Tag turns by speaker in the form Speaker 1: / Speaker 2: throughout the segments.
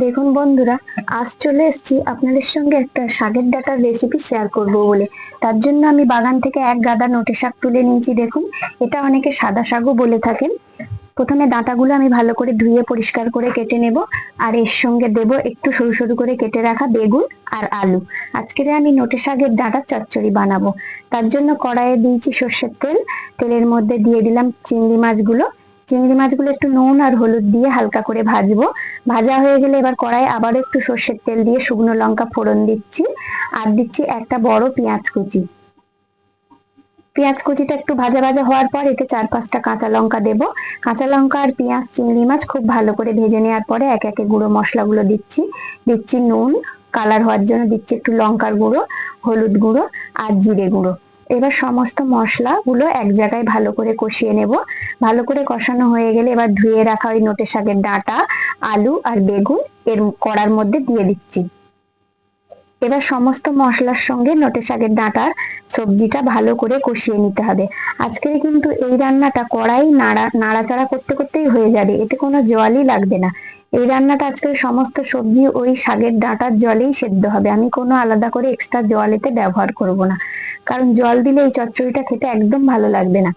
Speaker 1: দেখুন বন্ধুরা, আজ চলে এসেছি আপনাদের সঙ্গে একটা শাকের ডাঁটার রেসিপি শেয়ার করব বলে। তার জন্য আমি বাগান থেকে এক গাদা নোটে শাক তুলে নিয়েছি। দেখুন, এটা অনেকে সাদা শাকও বলে থাকেন। প্রথমে ডাঁটাগুলো আমি ভালো করে ধুয়ে পরিষ্কার করে কেটে নেব, আর এর সঙ্গে দেব একটু সরু সরু করে কেটে রাখা বেগুন আর আলু। আজকে আমি নোটে শাকের ডাঁটার চচ্চড়ি বানাবো। তার জন্য কড়াইয়ে দিয়েছি সর্ষের তেল। তেলের মধ্যে দিয়ে দিলাম চিংড়ি মাছগুলো। চিংড়ি মাছগুলো একটু নুন আর হলুদ দিয়ে হালকা করে ভাজবো। ভাজা হয়ে গেলে এবার কড়াইয়ে আবারও একটু সর্ষের তেল দিয়ে শুকনো লঙ্কা ফোড়ন দিচ্ছি, আর দিচ্ছি একটা বড় পেঁয়াজ কুচি। পেঁয়াজ কুচিটা একটু ভাজা ভাজা হওয়ার পর এতে 4-5টা কাঁচা লঙ্কা দেব। কাঁচা লঙ্কা আর পেঁয়াজ চিংড়ি মাছ খুব ভালো করে ভেজে নেওয়ার পরে একে একে গুঁড়ো মশলাগুলো দিচ্ছি নুন, কালার হওয়ার জন্য দিচ্ছি একটু লঙ্কার গুঁড়ো, হলুদ গুঁড়ো আর জিরে গুঁড়ো। এবার সমস্ত মশলাগুলো এক জায়গায় ভালো করে কষিয়ে নেব। ভালো করে কষানো হয়ে গেলে এবার ধুয়ে রাখা ওই নোটে শাকের ডাঁটা, আলু আর বেগুন এর কড়ার মধ্যে দিয়ে দিচ্ছি। এবার সমস্ত মশলার সঙ্গে নোটে শাকের ডাঁটার সবজিটা ভালো করে কষিয়ে নিতে হবে। আজকে কিন্তু এই রান্নাটা কড়াই নাড়াচাড়া করতে করতেই হয়ে যাবে, এতে কোনো জলই লাগবে না। এই রান্নাটা আজকে সমস্ত সবজি ওই শাকের ডাঁটার জলেই সেদ্ধ হবে। আমি কোনো আলাদা করে এক্সট্রা জল এতে ব্যবহার করব না, কারণ জল দিলে এই চচ্চড়িটা খেতে একদম ভালো লাগবে না।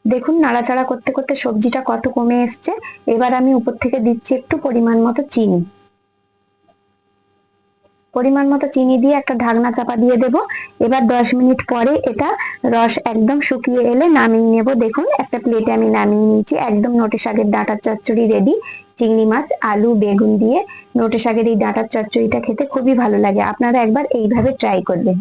Speaker 1: দেখুন, নাড়াচাড়া করতে করতে সবজিটা কত কমে এসছে। এবার আমি উপর থেকে দিচ্ছি একটু পরিমাণ মতো চিনি। পরিমাণ মতো চিনি দিয়ে একটা ঢাকনা চাপা দিয়ে দেব। এবার 10 মিনিট পরে এটা রস একদম শুকিয়ে এলে নামিয়ে নেব। দেখুন, একটা প্লেটে আমি নামিয়ে নিয়েছি। একদম নোটে শাকের ডাঁটার চচ্চড়ি রেডি। চিংড়ি মাছ, আলু, বেগুন দিয়ে নোটে শাকের এই ডাঁটার চচ্চড়িটা খেতে খুবই ভালো লাগে। আপনারা একবার এইভাবে ট্রাই করবেন।